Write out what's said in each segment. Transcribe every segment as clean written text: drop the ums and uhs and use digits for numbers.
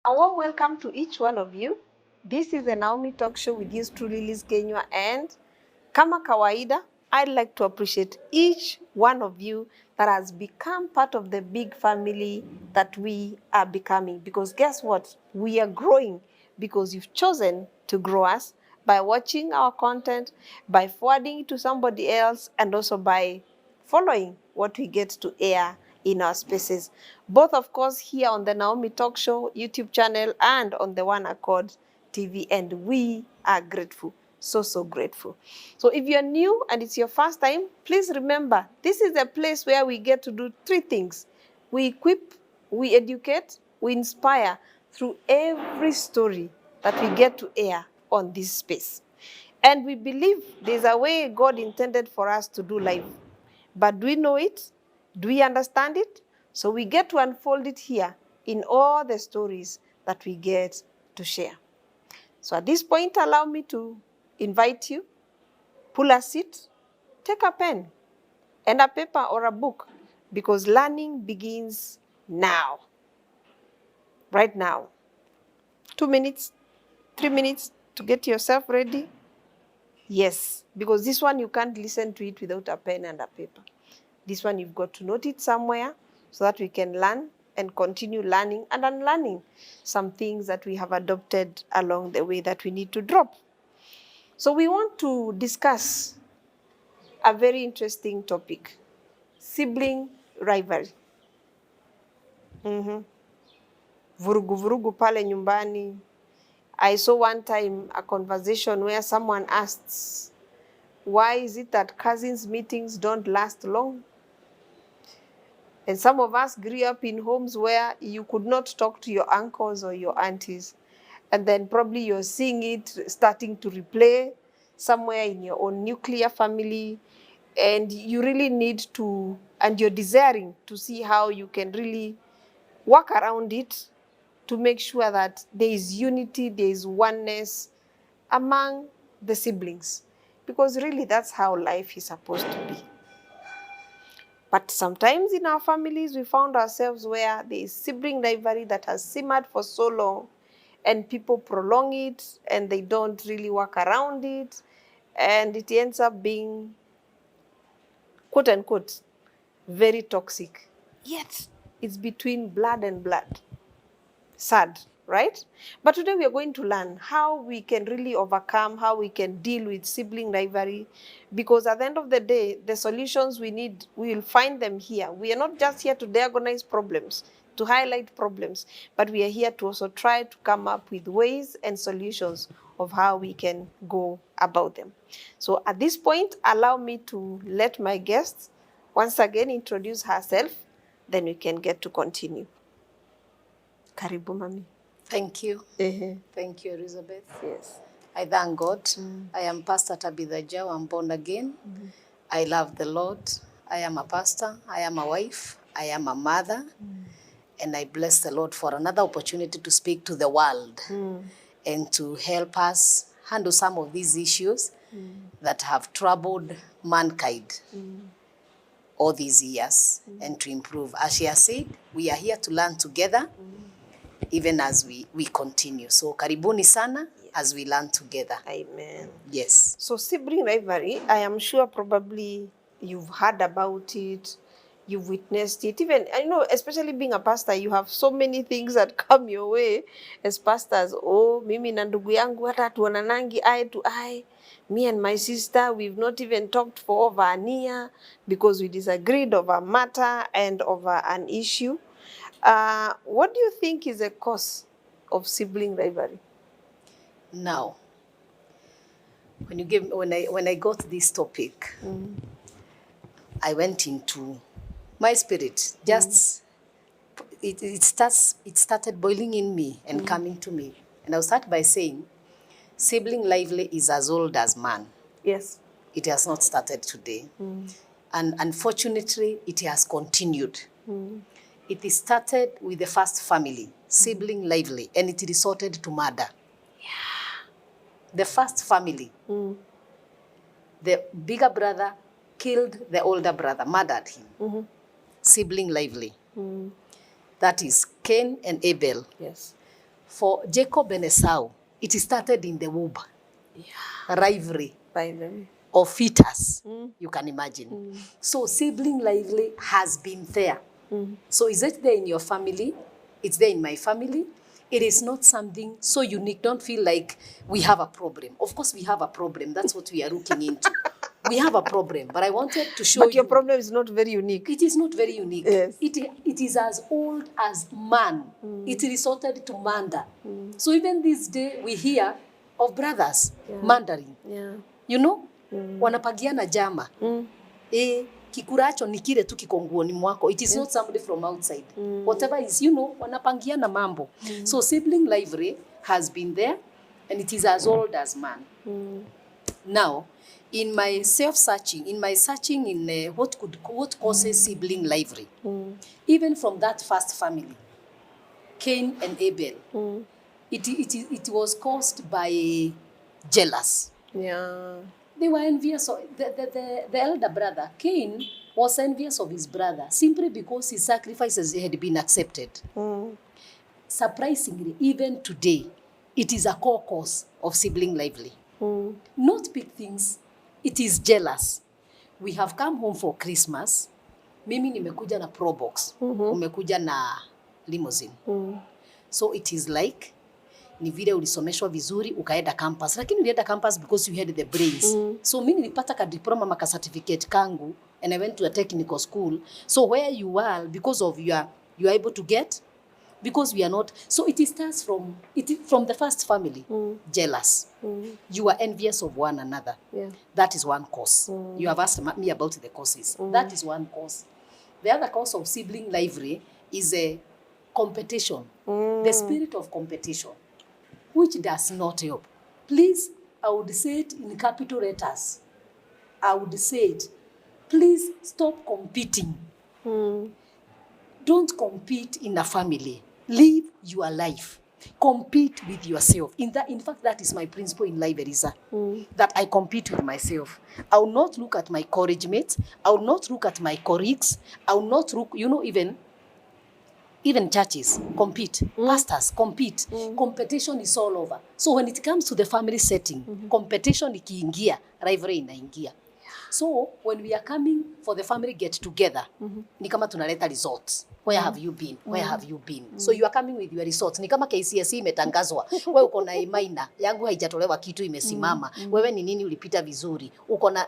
A warm welcome to each one of you. This is the Naomi Talk Show with yours truly, Liz Kenywa, and kama kawaida, I'd like to appreciate each one of you that has become part of the big family that we are becoming. Because guess what? We are growing because you've chosen to grow us by watching our content, by forwarding it to somebody else, and also by following what we get to air in our spaces. Both, of course, here on the Naomi Talk Show YouTube channel and on the One Accord TV. And we are grateful. So grateful. So if you're new and it's your first time, please remember, this is a place where we get to do three things. We equip, we educate, we inspire through every story that we get to air on this space. And we believe there's a way God intended for us to do life. But do we know it? Do we understand it? So we get to unfold it here in all the stories that we get to share. So at this point, allow me to invite you, pull a seat, take a pen and a paper or a book, because learning begins now. Right now. 2 minutes, 3 minutes to get yourself ready. Yes, because this one you can't listen to it without a pen and a paper. This one you've got to note it somewhere so that we can learn and continue learning and unlearning some things that we have adopted along the way that we need to drop. So we want to discuss a very interesting topic, sibling rivalry. Vurugu vurugu pale nyumbani. I saw one time a conversation where someone asked, why is it that cousins meetings don't last long? And some of us grew up in homes where you could not talk to your uncles or your aunties. And then probably you're seeing it starting to replay somewhere in your own nuclear family. And you really need to, and you're desiring to see how you can really work around it to make sure that there is unity, there is oneness among the siblings. Because really that's how life is supposed to be. But sometimes in our families, we found ourselves where there is sibling rivalry that has simmered for so long, and people prolong it, and they don't really work around it, and it ends up being, quote unquote, very toxic. Yet, it's between blood and blood. Sad, right? But today we are going to learn how we can really overcome, how we can deal with sibling rivalry, because at the end of the day, the solutions we need, we will find them here. We are not just here to diagnose problems, to highlight problems, but we are here to also try to come up with ways and solutions of how we can go about them. So at this point, allow me to let my guest once again introduce herself, then we can get to continue. Karibu, Mami. Thank you. Thank you, Elizabeth. Yes. I thank God. I am Pastor Tabitha. I'm born again. I love the Lord. I am a pastor. I am a wife. I am a mother. And I bless the Lord for another opportunity to speak to the world and to help us handle some of these issues that have troubled mankind all these years and to improve. As she has said, we are here to learn together even as we continue. So karibuni sana as we learn together. Amen. Yes. So sibling rivalry, I am sure probably you've heard about it, you've witnessed it. Even, I know, especially being a pastor, you have so many things that come your way as pastors. Oh, mimi na ndugu yangu hata tuonanangi eye to eye. Me and my sister, we've not even talked for over a year because we disagreed over a matter and over an issue. What do you think is the cause of sibling rivalry? Now, when I got this topic, I went into my spirit. Just it started boiling in me and coming to me. And I'll start by saying, sibling rivalry is as old as man. Yes. It has not started today. And unfortunately, it has continued. It started with the first family, sibling rivalry, and it resorted to murder. Yeah. The first family, the bigger brother killed the older brother, murdered him. Sibling rivalry. That is Cain and Abel. Yes. For Jacob and Esau, it started in the womb. Rivalry of fetus, you can imagine. So sibling rivalry has been there. So is it there in your family? It's there in my family. It is not something so unique. Don't feel like we have a problem. Of course we have a problem. That's what we are looking into. We have a problem, but I wanted to show you. But your problem is not very unique. It is not very unique. Yes. It is as old as man. It resulted to murder. So even this day we hear of brothers murdering. You know? Wanapagiana jama. Kikuracho ni kile tu kiko nguoni mwako. It is not somebody from outside. Whatever is, you know, wanapangiana mambo. So sibling rivalry has been there, and it is as old as man. Now, in my searching in what causes sibling rivalry, even from that first family, Cain and Abel, it was caused by jealous. They were envious of the elder brother. Cain was envious of his brother simply because his sacrifices had been accepted. Surprisingly, even today, it is a core cause of sibling rivalry. Not big things. It is jealous. We have come home for Christmas. Mimi nimekuja na Pro Box. Umekuja na limousine. So it is like, ni vile ulisomeshwa vizuri ukaenda campus. Lakini ulienda campus because you had the brains. So mimi nilipata ka diploma maka certificate kangu and I went to a technical school. So where you are, because of you are able to get, because we are not. So it starts from the first family. Jealous. You are envious of one another. That is one cause. You have asked me about the causes. That is one cause. The other cause of sibling rivalry is a competition. The spirit of competition, which does not help. Please, I would say it in capital letters. I would say it. Please stop competing. Don't compete in a family. Live your life. Compete with yourself. In fact, that is my principle in life, Elisa. That I compete with myself. I will not look at my college mates. I will not look at my colleagues. I will not look, you know, even churches compete. Pastors compete. Competition is all over. So when it comes to the family setting, competition ikiingia, rivalry inaingia. So when we are coming for the family get together, ni kama tunaleta results. Where have you been? Where have you been? So you are coming with your results. Ni kama KCSE imetangazwa. Wewe uko na A-minor, yangu haijatolewa kitu imesimama. Wewe ni nini ulipita vizuri? Uko na,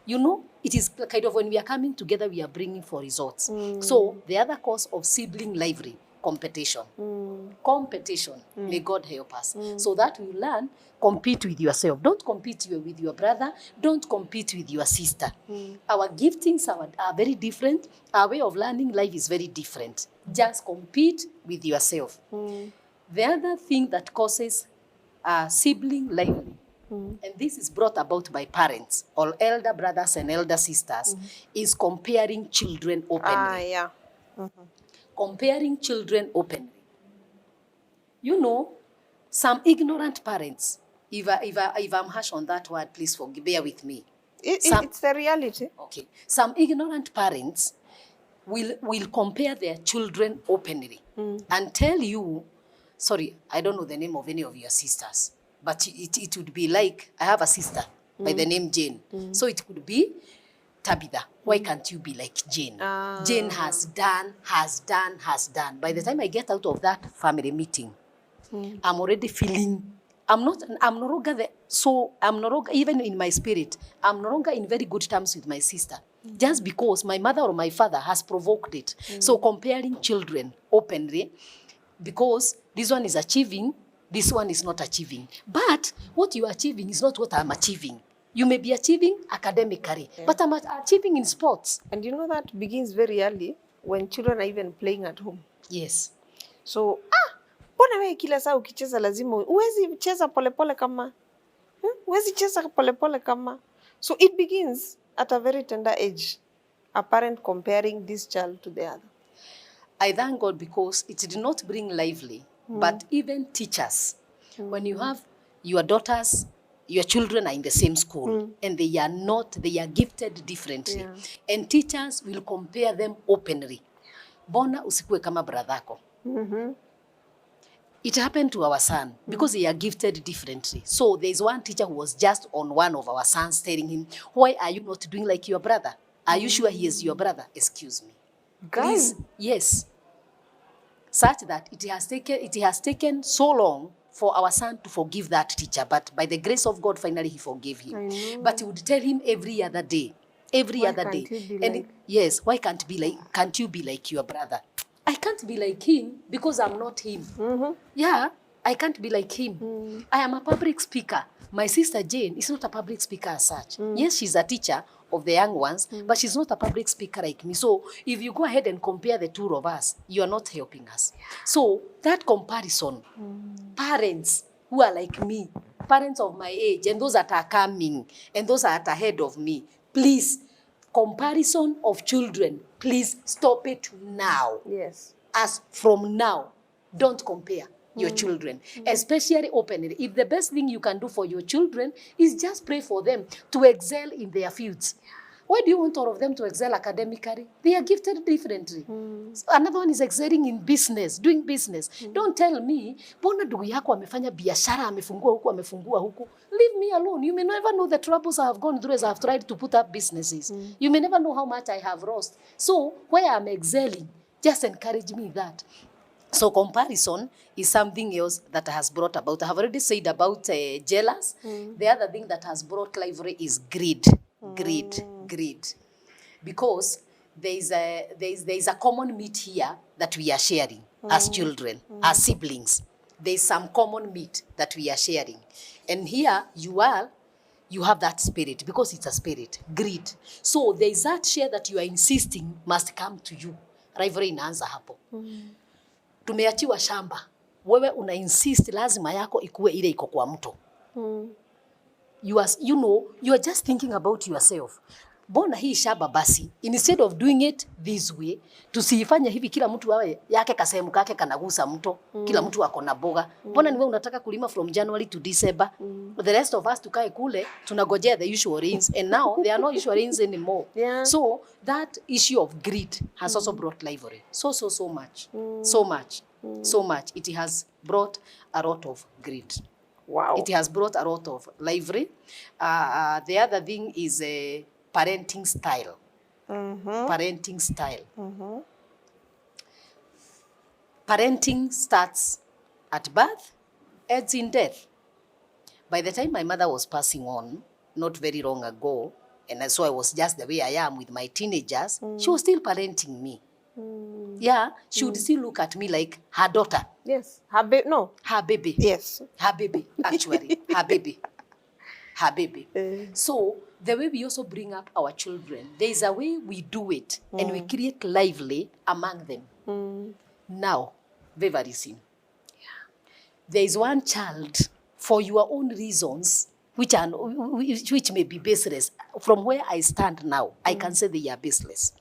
you know, it is kind of when we are coming together, we are bringing for results. So the other cause of sibling rivalry, competition. Competition. May God help us. So that we learn, compete with yourself. Don't compete with your brother. Don't compete with your sister. Our giftings are very different. Our way of learning life is very different. Just compete with yourself. The other thing that causes sibling rivalry, and this is brought about by parents or elder brothers and elder sisters, is comparing children openly. Comparing children openly. You know, some ignorant parents, if I'm harsh on that word, please bear with me. It's the reality. Okay. Some ignorant parents will compare their children openly and tell you, sorry, I don't know the name of any of your sisters, but it would be like, I have a sister by the name Jane. So it could be, Tabitha, why can't you be like Jane? Jane has done. By the time I get out of that family meeting, I'm already feeling, I'm no longer even in my spirit, I'm no longer in very good terms with my sister. Just because my mother or my father has provoked it. So comparing children openly, because this one is achieving, this one is not achieving. But what you are achieving is not what I'm achieving. You may be achieving academically, but I'm achieving in sports. And you know that begins very early when children are even playing at home. Yes. So, mbona wewe kila saa ukicheza lazima uwezi cheza polepole kama? Uwezi cheza polepole kama? So it begins at a very tender age, a parent comparing this child to the other. I thank God because it did not bring lively, but even teachers, when you have your daughters, your children are in the same school and they are gifted differently. And teachers will compare them openly. Bona usikue kama bradhako. It happened to our son because they are gifted differently. So there's one teacher who was just on one of our sons telling him, why are you not doing like your brother? Are you sure he is your brother? Excuse me. Please, yes. Such that it has taken so long for our son to forgive that teacher. But by the grace of God, finally he forgave him. But he would tell him every other day. Every other day. And yes, why can't you be like your brother? I can't be like him because I'm not him. Yeah, I can't be like him. I am a public speaker. My sister Jane is not a public speaker as such. Yes, she's a teacher of the young ones, but she's not a public speaker like me. So if you go ahead and compare the two of us, you are not helping us. So that comparison, parents who are like me, parents of my age, and those that are coming, and those that are ahead of me, please, comparison of children, please stop it now. Yes. As from now, don't compare your children, especially openly. If the best thing you can do for your children is just pray for them to excel in their fields. Why do you want all of them to excel academically? They are gifted differently. So another one is excelling in business, doing business. Don't tell me, mbona ndugu yako amefanya biashara, amefungua huku, amefungua huku. Leave me alone. You may never know the troubles I have gone through as I have tried to put up businesses. You may never know how much I have lost. So where I'm excelling, just encourage me that. So comparison is something else that has brought about. I have already said about jealous. The other thing that has brought rivalry is greed. Greed. Because there is a common meat here that we are sharing as children, as siblings. There is some common meat that we are sharing. And here you have that spirit because it's a spirit, greed. So there is that share that you are insisting must come to you. Rivalry inaanza hapo. Tumeachiwa shamba. Wewe una insist lazima yako ikuwe ile iko kwa mto. You are just thinking about yourself. Bona hii shamba basi, instead of doing it this way, tusiifanye hivi kila mtu awe yake kasehemu kake kanagusa mto, kila mtu ako na boga. Bona ni wewe unataka kulima from January to December. The rest of us tukae kule, tunagojea the usual rains, and now there are no usual rains anymore. So that issue of greed has also brought rivalry. So much. So much. It has brought a lot of greed. Wow. It has brought a lot of rivalry. The other thing is parenting style. Parenting style. Parenting starts at birth, ends in death. By the time my mother was passing on, not very long ago, and so I was just the way I am with my teenagers, she was still parenting me. Yeah, she would still look at me like her daughter. Yes, her baby. No, her baby. Yes, her baby. Actually, her baby. Her baby. So the way we also bring up our children, there is a way we do it, and we create lively among them. Now, favorism. There is one child for your own reasons, which may be baseless. From where I stand now, I can say they are baseless.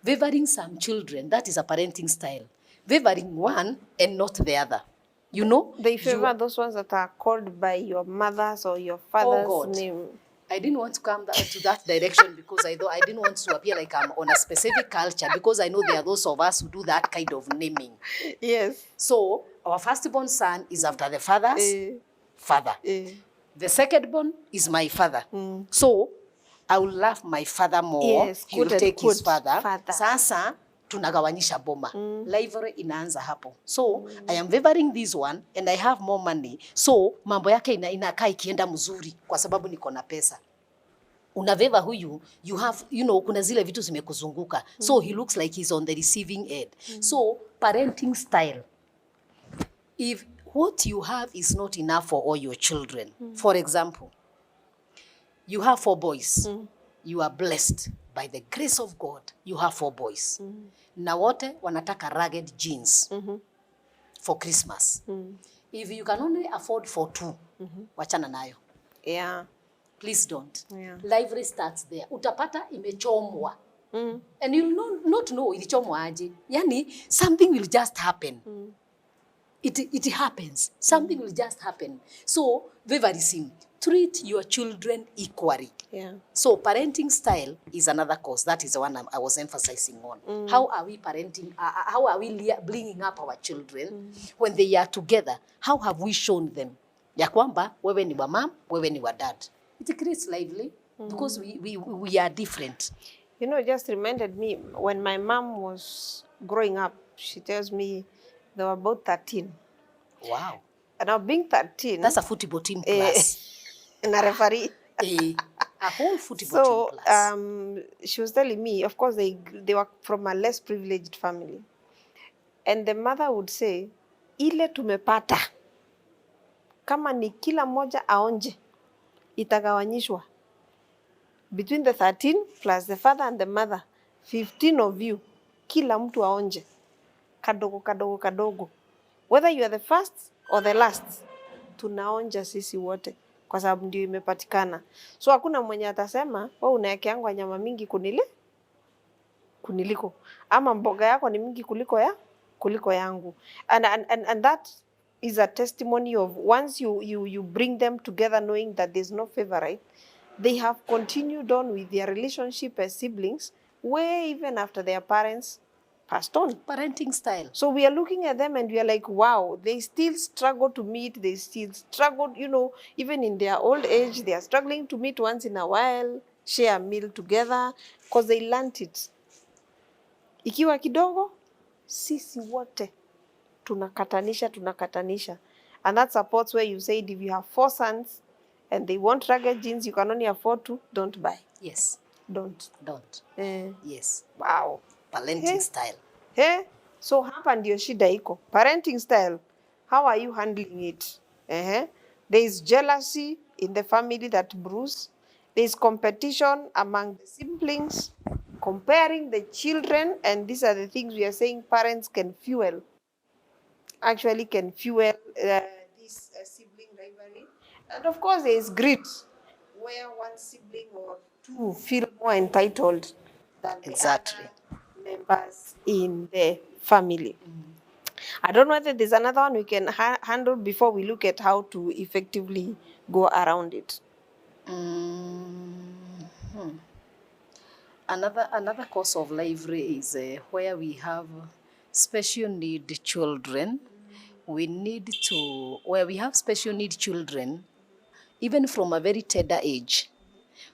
Favoring some children, that is a parenting style. Favoring one and not the other. You know? They favor those ones that are called by your mother's or your father's name. I didn't want to come to that direction because I didn't want to appear like I'm on a specific culture, because I know there are those of us who do that kind of naming. Yes. So our firstborn son is after the father's father. The secondborn is my father. So I will love my father more. Yes, he will take his father. Sasa tunagawanyisha boma. Rivalry inaanza hapo. So I am favoring this one and I have more money. So mambo yake inakaa ikienda mzuri kwa sababu niko na pesa. Unaveva huyu, you have, kuna zile vitu zimekuzunguka. So he looks like he's on the receiving end. So parenting style. If what you have is not enough for all your children, for example, you have 4 boys. You are blessed by the grace of God. You have 4 boys. Na wote wanataka rugged jeans for Christmas. If you can only afford for 2, wachana nayo. Yeah. Please don't. Yeah. Rivalry starts there. Utapata imechomwa. And you'll not know ilichomwa aje. Yani, something will just happen. It happens. Something will just happen. So, favorism. treat your children equally. Yeah. So parenting style is another course. That is the one I was emphasizing on. How are we parenting? How are we bringing up our children when they are together? How have we shown them ya kwamba wewe ni wa mom, wewe ni wa dad? It creates lively because we are different. You know, it just reminded me when my mom was growing up, she tells me they were about 13. Wow. And now being 13... That's a football team plus. And a referee. A whole football team plus. She was telling me, of course, they were from a less privileged family. And the mother would say, ile tumepata, kama ni kila moja aonje, itagawanyishwa. Between the 13 plus the father and the mother, 15 of you, kila mtu aonje. Kadogo, kadogo, kadogo. Whether you are the first or the last, tunaonja sisi wote. Kwa sababu ndio imepatikana. So hakuna mwenye atasema, wewe unaekeangwa nyama mingi kuniliko. Ama mboga yako ni mingi kuliko yangu. And that is a testimony of once you bring them together knowing that there's no favorite, they have continued on with their relationship as siblings way even after their parents passed on. Parenting style. So we are looking at them and we are like, wow, they still struggle to meet. They still struggle, you know, even in their old age, they are struggling to meet once in a while, share a meal together, because they learned it. Ikiwa kidogo, sisi wote tunakatanisha. And that supports where you said if you have 4 sons and they want rugged jeans, you can only afford to, don't buy. Yes. Don't. Yes. Wow. Parenting style. So hapa ndio shida iko. Parenting style, how are you handling it? There is jealousy in the family that brews. There is competition among the siblings, comparing the children, and these are the things we are saying parents can fuel. Actually can fuel this sibling rivalry. And of course there is greed, where one sibling or two feel more entitled than the other members in the family. I don't know whether there's another one we can handle before we look at how to effectively go around it. Another cause of rivalry is where we have special need children. Where we have special need children, even from a very tender age,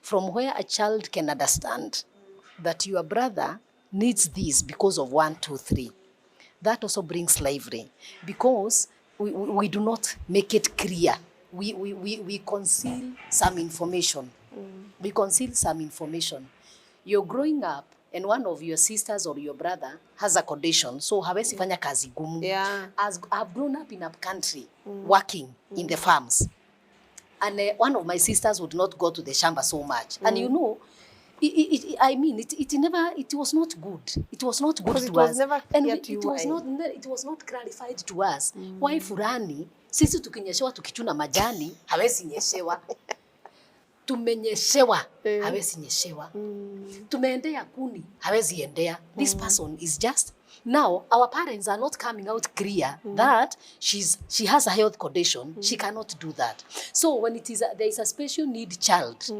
from where a child can understand that your brother needs this because of 1, 2, 3. That also brings slavery because we do not make it clear. We conceal some information. We conceal some information. You're growing up and one of your sisters or your brother has a condition, so hawezi fanya kazi gumu. As I've grown up in a country working in the farms, and one of my sisters would not go to the shamba so much, and you know, it was not good. It was not good to us. It was not clarified to us. Why fulani sisi tukinyeshewa tukichuna majani hawezi nyeshewa. Tumenyeshewa hawezi nyeshewa. Tumeendea kuni hawezi endea. This person is just now our parents are not coming out clear that she has a health condition. She cannot do that. So when there is a special need child,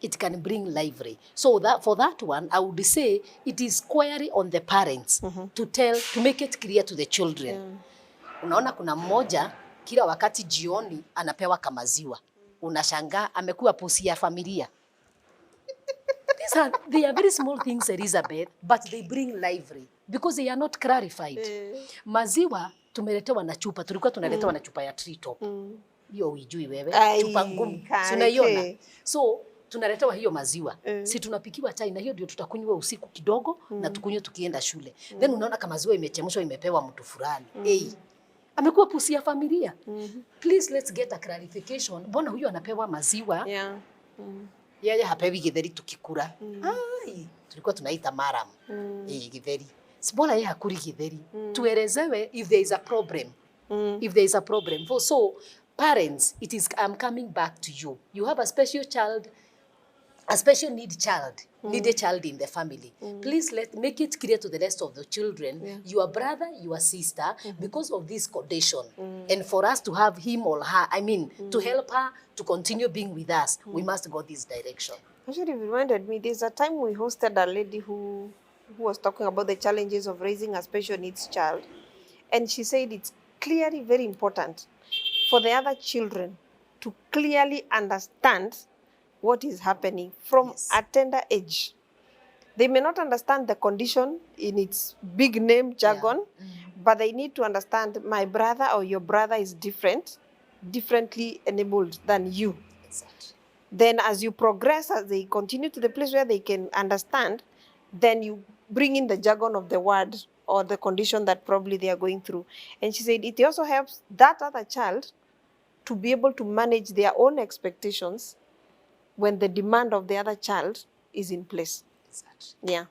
it can bring rivalry. So that for that one, I would say it is squarely on the parents to make it clear to the children. Unaona kuna mmoja kila wakati jioni anapewa kamaziwa. Unashangaa amekuwa pusi ya familia. They are very small things, Elizabeth, but they bring rivalry because they are not clarified. Maziwa tumeletewa na chupa, tulikuwa tunaletewa na chupa ya Tree Top. Hiyo hujui wewe, chupa ngumu. Unaiona? So tunaletewa hiyo maziwa. Si tunapikiwa chai na hiyo ndio tutakunywa usiku kidogo na tukunywe tukienda shule. Then unaona kama maziwa imechemshwa imepewa mtu fulani. Amekuwa pusi ya familia. Please let's get a clarification. Mbona huyo anapewa maziwa? Yeye hapewi githeri tukikura. Tulikuwa tunaita maram. Githeri. Mbona yeye hakuri githeri? Tuelezewe if there is a problem. If there is a problem. So parents, I'm coming back to you. You have a special child a special need child, needed child in the family, please make it clear to the rest of the children, your brother, your sister, because of this condition, and for us to have him or her, I mean, to help her to continue being with us, we must go this direction. Actually, it reminded me, there's a time we hosted a lady who was talking about the challenges of raising a special needs child. And she said it's clearly very important for the other children to clearly understand what is happening from a tender age. They may not understand the condition in its big name jargon, but they need to understand my brother or your brother is differently enabled than you. Exactly. Then as you progress, as they continue to the place where they can understand, then you bring in the jargon of the word or the condition that probably they are going through. And she said it also helps that other child to be able to manage their own expectations when the demand of the other child is in place. Exactly. Yeah.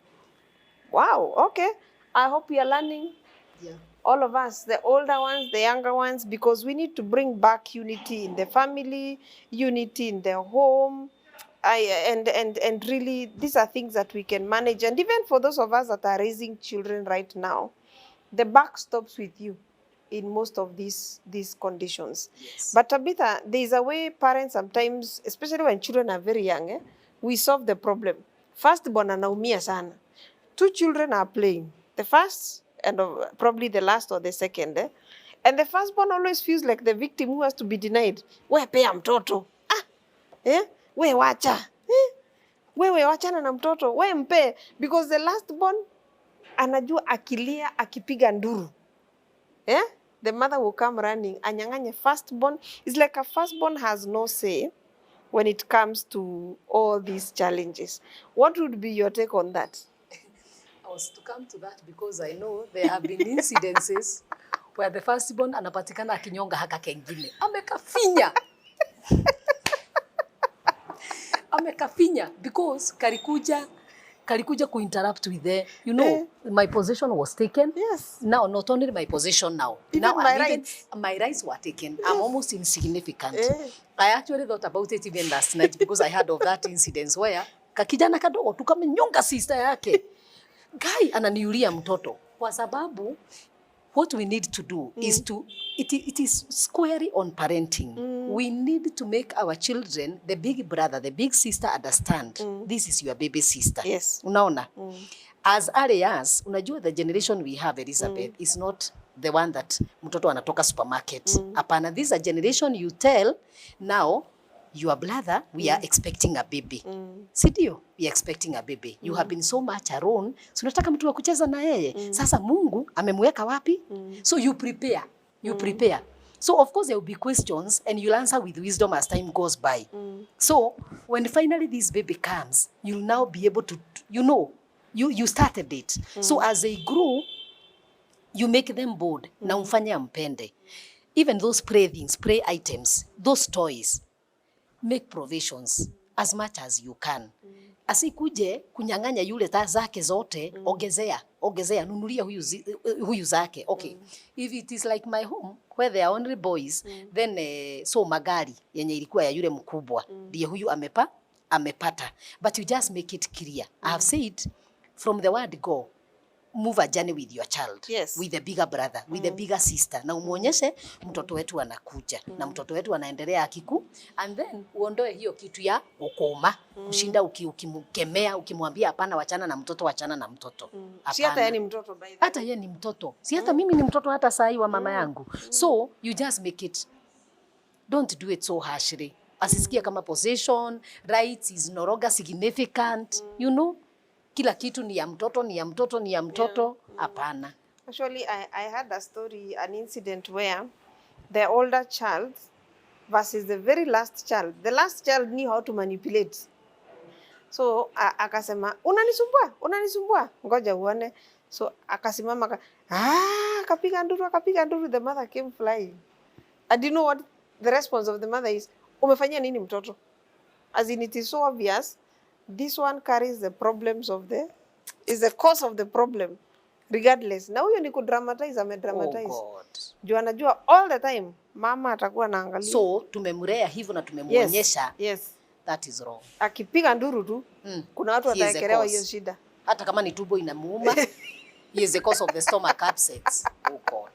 Wow, okay. I hope we are learning. Yeah. All of us, the older ones, the younger ones, because we need to bring back unity in the family, unity in the home. And really, these are things that we can manage. And even for those of us that are raising children right now, the buck stops with you in most of these conditions. Yes. But Tabitha, there is a way parents sometimes, especially when children are very young, we solve the problem. Firstborn anaumia sana. Two children are playing. The first and probably the last or the second. And the firstborn always feels like the victim who has to be denied. We pea mtoto. We wacha. Wewe wachana na mtoto. We mpe. Because the lastborn anajua akilia, akipiga nduru. The mother will come running. Anyang'anye firstborn. It's like a firstborn has no say when it comes to all these challenges. What would be your take on that? I was to come to that because I know there have been incidences where the firstborn anapatikana akinyonga haka kengine. Amekafinya. Amekafinya because kalikuja interrupt with the, my possession was taken. Yes. Now, not only my possession now. Even now my rights. My rights were taken. Yes. I'm almost insignificant. I actually thought about it even last night because I heard of that incident where kakijana kadogo tukamenyonga sister yake. Guy ananiulia mtoto. Kwa sababu, what we need to do is to, it is squarely on parenting. We need to make our children, the big brother, the big sister understand, this is your baby sister. Yes. Unaona? As early as, unajua the generation we have, Elizabeth, is not the one that mtoto anatoka supermarket. Apana, this is a generation you tell, now, your brother, we are expecting a baby. Sidio, we are expecting a baby. You have been so much alone. So unataka mtu wa kucheza na yeye. Sasa Mungu amemweka wapi? So you prepare. You prepare. So of course there will be questions and you'll answer with wisdom as time goes by. So when finally this baby comes, you'll now be able to, you started it. So as they grow, you make them bold. Na umfanye ampende. Even those play things, play items, those toys, make provisions as much as you can. Asikuje kunyang'anya yule taa zake zote, ogezea, nunulia huyu zake. Okay. If it is like my home, where there are only boys, then so magari, yenye ilikuwa ya yule mkubwa, ndiye huyu amepata. But you just make it clear. I have said, from the word go, move a journey with your child. Yes. With the bigger brother, with the bigger sister. Na umuonyeshe mtoto wetu anakuja. Na mtoto wetu anaendelea akiku. And then uondoe hiyo kitu ya ukoma. Kushinda ukimkemea, ukimwambia hapana wachana na mtoto. Si hata yeye ni mtoto by the way. Hata yeye ni mtoto. Si hata mimi ni mtoto hata saa hii wa mama yangu. So you just make it, don't do it so harshly. Asisikia kama possession, rights is no longer significant, kila kitu ni ya mtoto, hapana. Actually, I had a story, an incident where the older child versus the very last child. The last child knew how to manipulate. So, akasema, unanisumbua, ngoja uone. So, akasimama, akapiga nduru, the mother came flying. I didn't know what the response of the mother is. Umefanyia nini mtoto? As in, it is so obvious. This one carries the problems is the cause of the problem, regardless. Na huyo ni kudramatize, amedramatize. Oh God. Juu anajua all the time, mama atakuwa naangalia. So, tumemulea hivyo na tumemuonyesha. Yes. that is wrong. Akipiga nduru tu, kuna watu He is the wataekelewa hiyo cause. shida. Hata kama ni tumbo inamuuma, he is the cause of the stomach upsets. Oh God.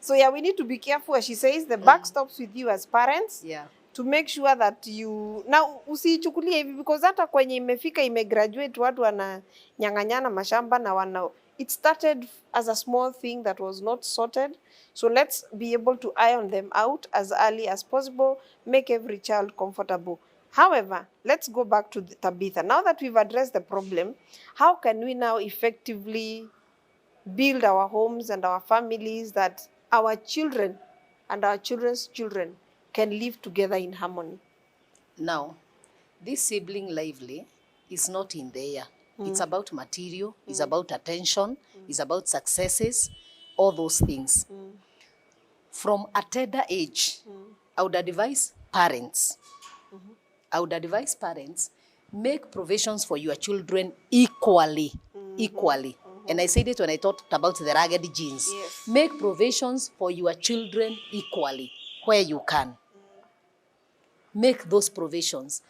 So yeah, we need to be careful. As she says, the buck stops with you as parents. Yeah. To make sure that you now usichukulie hivi because hata kwenye imefika imegraduate watu wananyang'anyana mashamba na wana it started as a small thing that was not sorted, so let's be able to iron them out as early as possible, make every child comfortable. However, let's go back to Tabitha. Now that we've addressed the problem, how can we now effectively build our homes and our families that our children and our children's children can live together in harmony? Now, this sibling lively is not in the air. It's about material, it's about attention, it's about successes, all those things. From a tender age, I would advise parents, make provisions for your children equally. And I said it when I talked about the ragged genes. Yes. Make provisions for your children equally where you can. Make those provisions.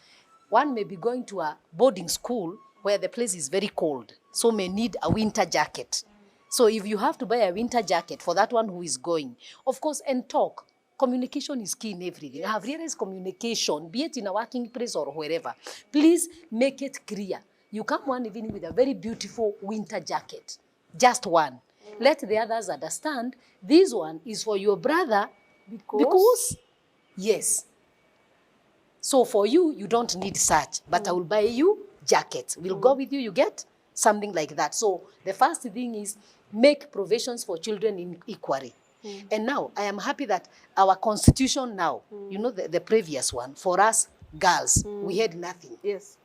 One may be going to a boarding school where the place is very cold, so may need a winter jacket. So if you have to buy a winter jacket for that one who is going, of course, and talk. Communication is key in everything. I have realized communication, be it in a working place or wherever. Please make it clear. You come one evening with a very beautiful winter jacket, just one. Let the others understand this one is for your brother because yes. So for you, you don't need such, but I will buy you jackets. We'll go with you, you get something like that. So the first thing is make provisions for children in equality. And now I am happy that our constitution now, you know, the previous one, for us girls, we had nothing. Yes.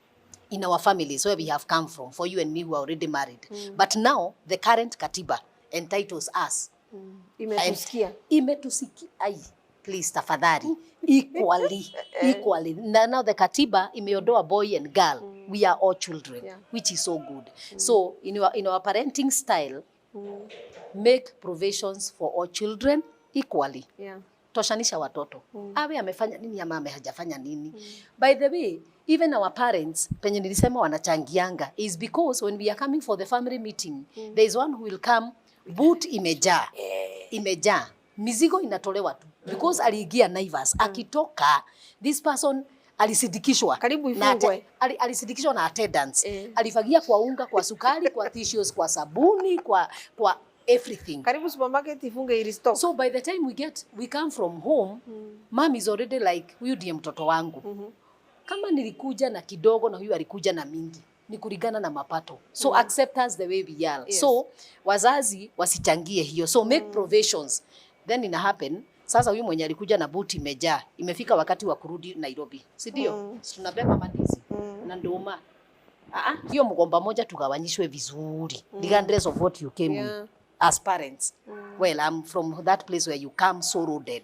In our families where we have come from, for you and me who are already married. But now the current katiba entitles us. Imetusikia. Imetusikia. Ai, please tafadhali. Equally. Now the katiba imeondoa boy and girl. We are all children, which is so good. So in our parenting style, make provisions for all children equally. Yeah. Toshanisha watoto. Awe amefanya nini ama hajafanya nini. By the way, even our parents, penye nilisema wanachangianga, is because when we are coming for the family meeting, there is one who will come, boot imejaa. Imejaa. Mizigo inatolewa tu. Because aliingia Naivas. Akitoka, this person alisidikishwa. Karibu ifungwe. Alisidikishwa na attendance. Alifagia kwa unga, kwa sukari, kwa tissues, kwa sabuni, kwa everything. Karibu supermarket ifunge ili stock. So by the time we come from home, mom is already like, huyu ndiye mtoto wangu. Kama nilikuja na kidogo na huyu alikuja na mingi, ni kulingana na mapato. So accept us the way we are. Yes. So wazazi wasichangie hiyo. So make provisions. Then ina happen, sasa huyu mwenye alikuja na buti imejaa, imefika wakati wa kurudi Nairobi. Si ndio? Tunabeba mandizi na ndoma. Hiyo mgomba moja tugawanyishwe vizuri. Regardless of what you came with. As parents, well, I'm from that place where you come so loaded,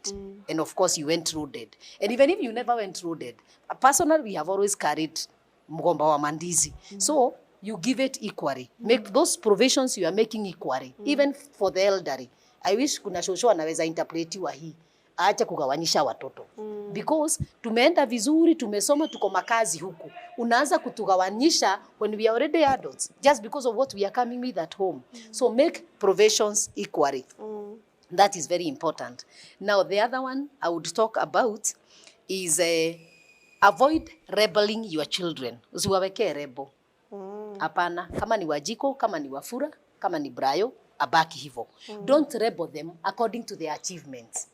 and of course you went loaded. And even if you never went loaded, personally, we have always carried mgomba wa mandizi. So you give it equally. Make those provisions you are making equally, even for the elderly. I wish kuna shosho anaweza interpretiwa hii. Aache kugawanyisha watoto. Because tumeenda vizuri, tumesoma, tuko makazi huku. Unaanza kutugawanyisha when we are already adults, just because of what we are coming with at home. So make provisions equally. That is very important. Now the other one I would talk about is avoid rebelling your children. Usiwawekee rebel. Hapana, kama ni Wajiko, kama ni Wafura, kama ni Brayo, abaki hivo. Don't rebel them according to their achievements.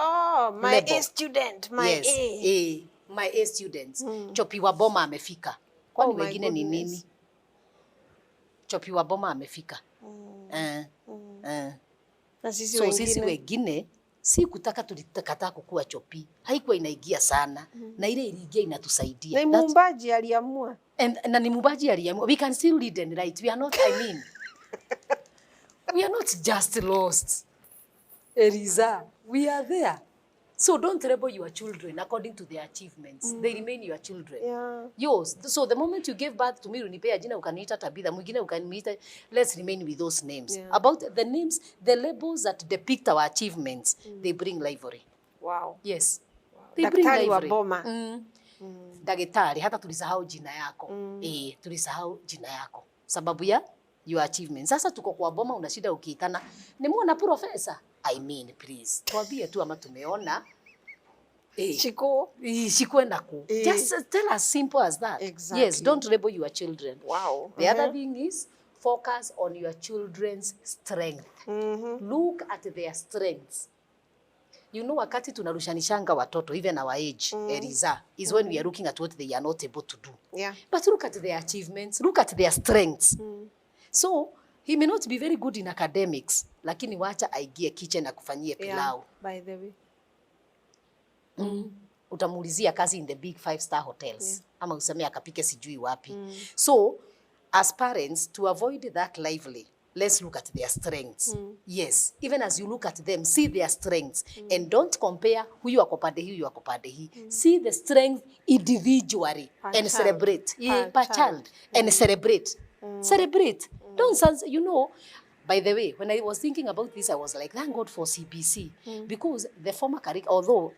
Oh, my A student, my yes, A. My A students. Chopi wa boma amefika. Kwani wengine ni nini? Chopi wa boma amefika. Na sisi so wengine. Sisi wengine si kutaka tulitakataa kukua chopi. Haikuwa inaigia sana na ile iliingia inatusaidia. Na muumbaji aliamua. Na ni muumbaji aliamua. We can still lead and right. We are not, we are not just lost. Eliza, we are there. So don't rebel your children according to their achievements. They remain your children. Yeah. Yours. So the moment you gave birth to me, unipea jina ukaniita Tabitha, mwingine ukaniita, let's remain with those names. Yeah. About the names, the labels that depict our achievements, they bring rivalry. Wow. Yes. Wow. They bring Daktari wa rivalry. boma. Daktari, hata tulisahau jina yako. Tulisahau jina yako. Sababu ya your achievements. Sasa tuko kwa boma unashida ukiitana. Nimeona professor. I mean, please. Tuambie tu ama tumeona. Shiko na ku. Just tell as simple as that. Exactly. Yes, don't label your children. Wow. The other thing is focus on your children's strength. Look at their strengths. You know, wakati tunarushanishanga watoto, even our age, Eliza, is when we are looking at what they are not able to do. Yeah. But look at their achievements, look at their strengths. So, he may not be very good in academics, lakini wacha aigie kitchen na kufanyie pilau. Yeah, by the way. Utamuulizia kazi in the big 5-star hotels. Ama useme akapike sijui wapi. So, as parents, to avoid that lively, let's look at their strengths. Yes, even as you look at them, see their strengths. And don't compare who you are kopade. See the strength individually and celebrate. Per child. And celebrate. Celebrate. Don't, you know, by the way, when I was thinking about this, I was like, thank God for CBC. Because the former curriculum, although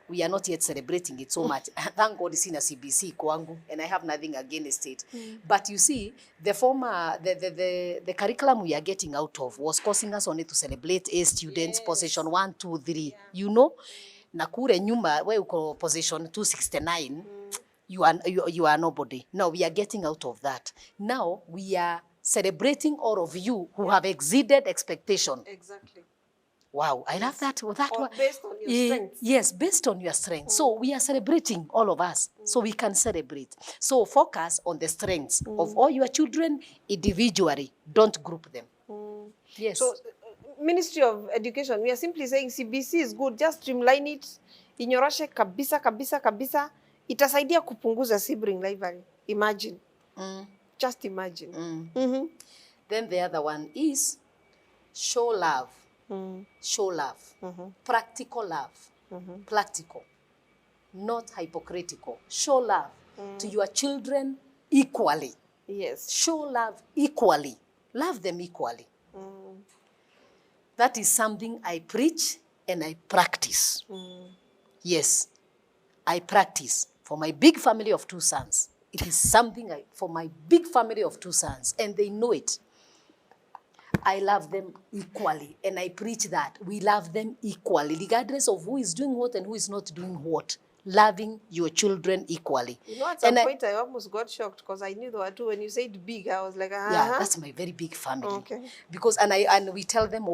we are not yet celebrating it so much. Thank God it's in a CBC kwangu, and I have nothing against it. But you see, the former, the curriculum we are getting out of was causing us only to celebrate A students, position 1, 2, 3. You know, na kure nyuma, where you call position 269, you are nobody. Now we are getting out of that. Now we are celebrating all of you who have exceeded expectation. Exactly. Wow, I love that. Based on your strengths. Yes, based on your strengths. So we are celebrating, all of us, so we can celebrate. So focus on the strengths of all your children individually. Don't group them. Yes. So, Ministry of Education, we are simply saying CBC is good. Just streamline it. Inyoroshe kabisa. Itasaidia kupunguza sibling rivalry. Imagine. Just imagine. Then the other one is show love. Show love. Practical love. Practical. Not hypocritical. Show love to your children equally. Yes. Show love equally. Love them equally. That is something I preach and I practice. Yes, I practice. For my big family of 2 sons, it is something for my big family of 2 sons, and they know it. I love them equally, and I preach that. We love them equally, regardless of who is doing what and who is not doing what. Loving your children equally. You know, at some point, I almost got shocked because I knew there were 2. When you said big, I was like, Yeah, that's my very big family. Okay. Because, and we tell them,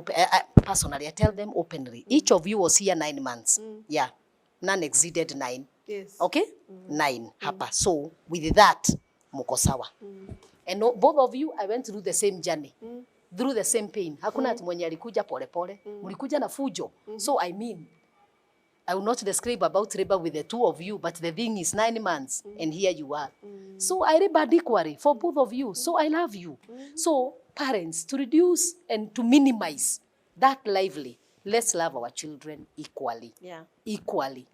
personally, I tell them openly, each of you was here 9 months. Yeah, none exceeded 9. Yes. Okay? 9, hapa. So, with that, muko sawa. And both of you, I went through the same journey. Through the same pain. Hakuna ati mwenye alikuja pole pole. Mulikuja na fujo. So I mean, I will not describe about labor with the 2 of you, but the thing is 9 months, and here you are. So I labored equally for both of you. So I love you. So parents, to reduce and to minimize that lively, let's love our children equally. Yeah. Equally.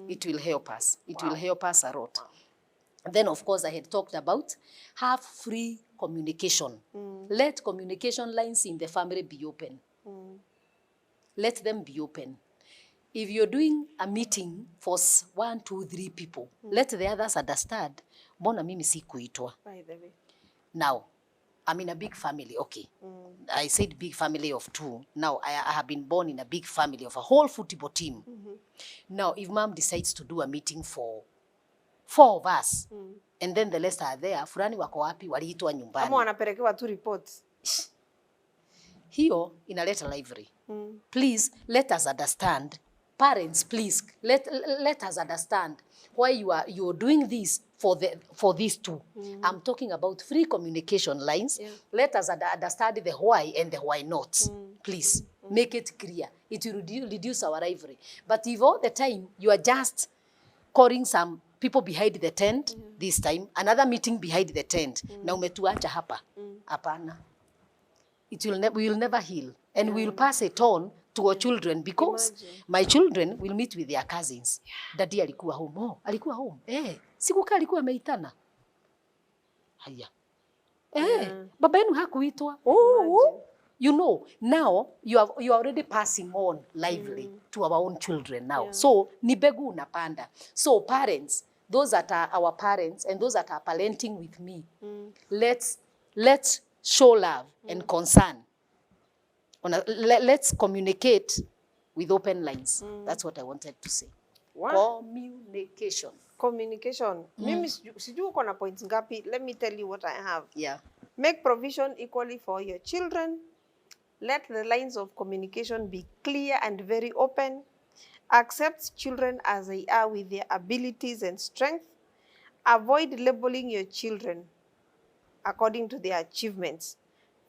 It will help us. It will help us a lot. Then, of course, I had talked about have free communication. Let communication lines in the family be open. Let them be open. If you're doing a meeting for 1, 2, 3 people, let the others understand, mbona mimi si kuitwa. By the way. Now, I'm in a big family, okay. I said big family of 2. Now, I have been born in a big family of a whole football team. Now, if mom decides to do a meeting for 4 of us, and then the rest are there, fulani wako wapi, waliitwa nyumbani. Ama wanapelekewa 2 reports. Hiyo inaleta library. Please, let us understand. Parents, please, let us understand why you're doing this for these 2. I'm talking about free communication lines. Yeah. Let us understand the why and the why not. Please, make it clear. It will reduce our rivalry. But if all the time you are just calling some people behind the tent, this time, another meeting behind the tent, na umetuacha hapa, hapana. We will never heal. And we will pass it on to our children because my children will meet with their cousins. Daddy alikuwa home. Oh, alikuwa home. Sikuka alikuwa ameitana. Haya. Baba yenu hakuitwa. Oh. you know, now you are already passing on lively to our own children now. Yeah. So ni begu unapanda. So parents, those that are our parents and those that are parenting with me, let's show love and concern. Let's communicate with open lines. That's what I wanted to say. Wow. Communication. Communication. Mimi sijui uko na points ngapi. Let me tell you what I have. Yeah. Make provision equally for your children. Let the lines of communication be clear and very open. Accept children as they are with their abilities and strength. Avoid labeling your children according to their achievements.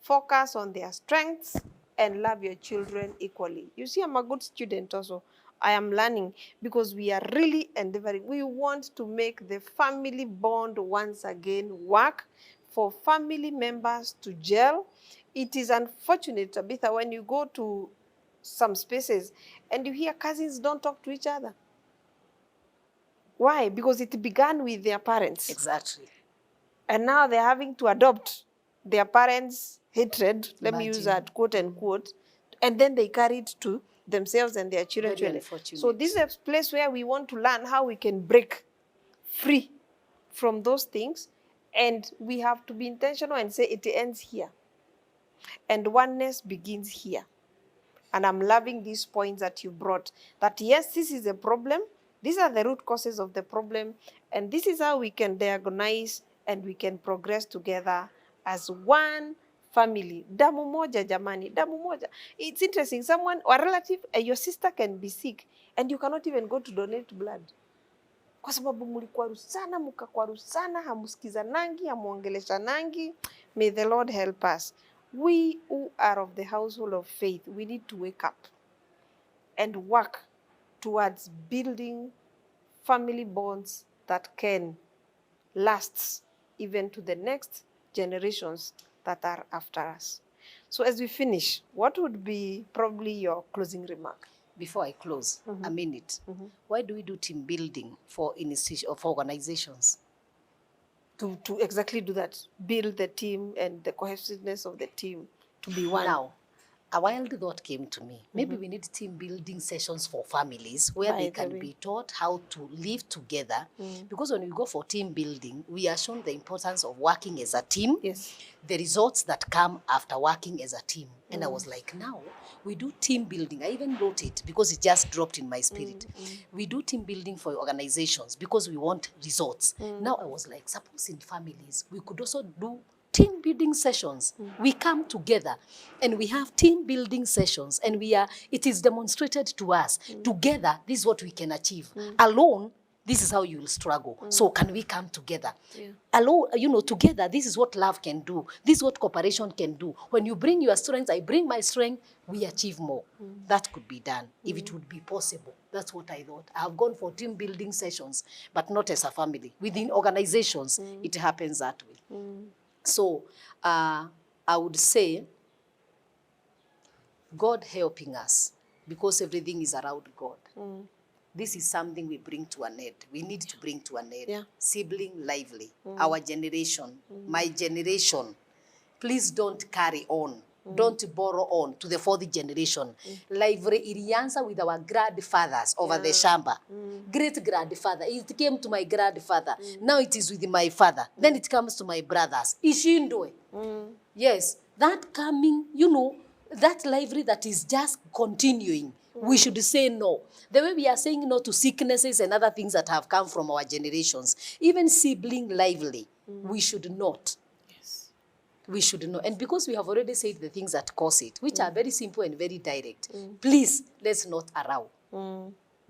Focus on their strengths and love your children equally. You see, I'm a good student also. I am learning because we are really endeavoring. We want to make the family bond once again work, for family members to gel. It is unfortunate, Tabitha, when you go to some spaces and you hear cousins don't talk to each other. Why? Because it began with their parents. Exactly. And now they're having to adopt their parents' hatred, let me use that quote unquote, and then they carry it to themselves and their children. Very unfortunate. So this is a place where we want to learn how we can break free from those things, and we have to be intentional and say it ends here. And oneness begins here. And I'm loving these points that you brought, that yes, this is a problem, these are the root causes of the problem, and this is how we can diagnose and we can progress together as one family. Damu moja jamani, damu moja. It's interesting, someone, or relative, your sister can be sick, and you cannot even go to donate blood. Kwa sababu mlikwarusana, mukakwarusana, hamusikizanangi, hamuongeleshanangi. May the Lord help us. We who are of the household of faith, we need to wake up and work towards building family bonds that can last even to the next generations that are after us. So as we finish, what would be probably your closing remark? Before I close, a minute. Why do we do team building for organizations? To exactly do that, build the team and the cohesiveness of the team to be one. Now, a wild thought came to me. Maybe we need team building sessions for families where they can be taught how to live together. Because when we go for team building, we are shown the importance of working as a team, the results that come after working as a team. And I was like, now we do team building. I even wrote it because it just dropped in my spirit. We do team building for organizations because we want results. Now I was like, suppose in families, we could also do team building sessions. We come together and we have team building sessions, and it is demonstrated to us. Together, this is what we can achieve. Alone, this is how you will struggle. So can we come together? Alone, together, this is what love can do. This is what cooperation can do. When you bring your strength, I bring my strength, we achieve more. That could be done if it would be possible. That's what I thought. I have gone for team building sessions, but not as a family. Within organizations, it happens that way. So I would say God helping us, because everything is around God. This is something we bring to an end. We need to bring to an end. Sibling lively, our generation, my generation. Please don't carry on. Don't borrow on to the fourth generation. Lively ilianza with our grandfathers over the shamba. Great grandfather. It came to my grandfather. Now it is with my father. Then it comes to my brothers. Ishindwe. Yes, that coming, that lively that is just continuing. We should say no. The way we are saying no to sicknesses and other things that have come from our generations, even sibling lively, we should not. We should know. And because we have already said the things that cause it, which are very simple and very direct, please, let's not allow.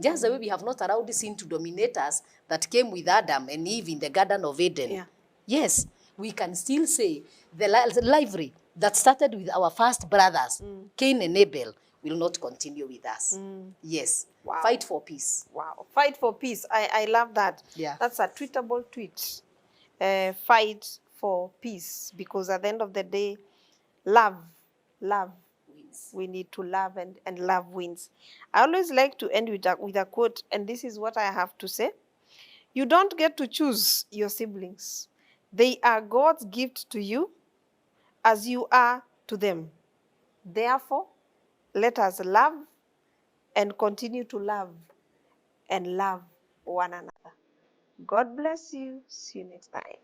Just the way we have not allowed sin to dominate us that came with Adam and Eve in the Garden of Eden. Yes, we can still say the lively that started with our first brothers, Cain and Abel, will not continue with us. Yes. Wow. Fight for peace. Wow. Fight for peace. I love that. Yeah. That's a tweetable tweet. Fight for peace, because at the end of the day, love wins. We need to love, and love wins. I always like to end with a quote, and this is what I have to say. You don't get to choose your siblings. They are God's gift to you, as you are to them. Therefore, let us love and continue to love and love one another. God bless you. See you next time.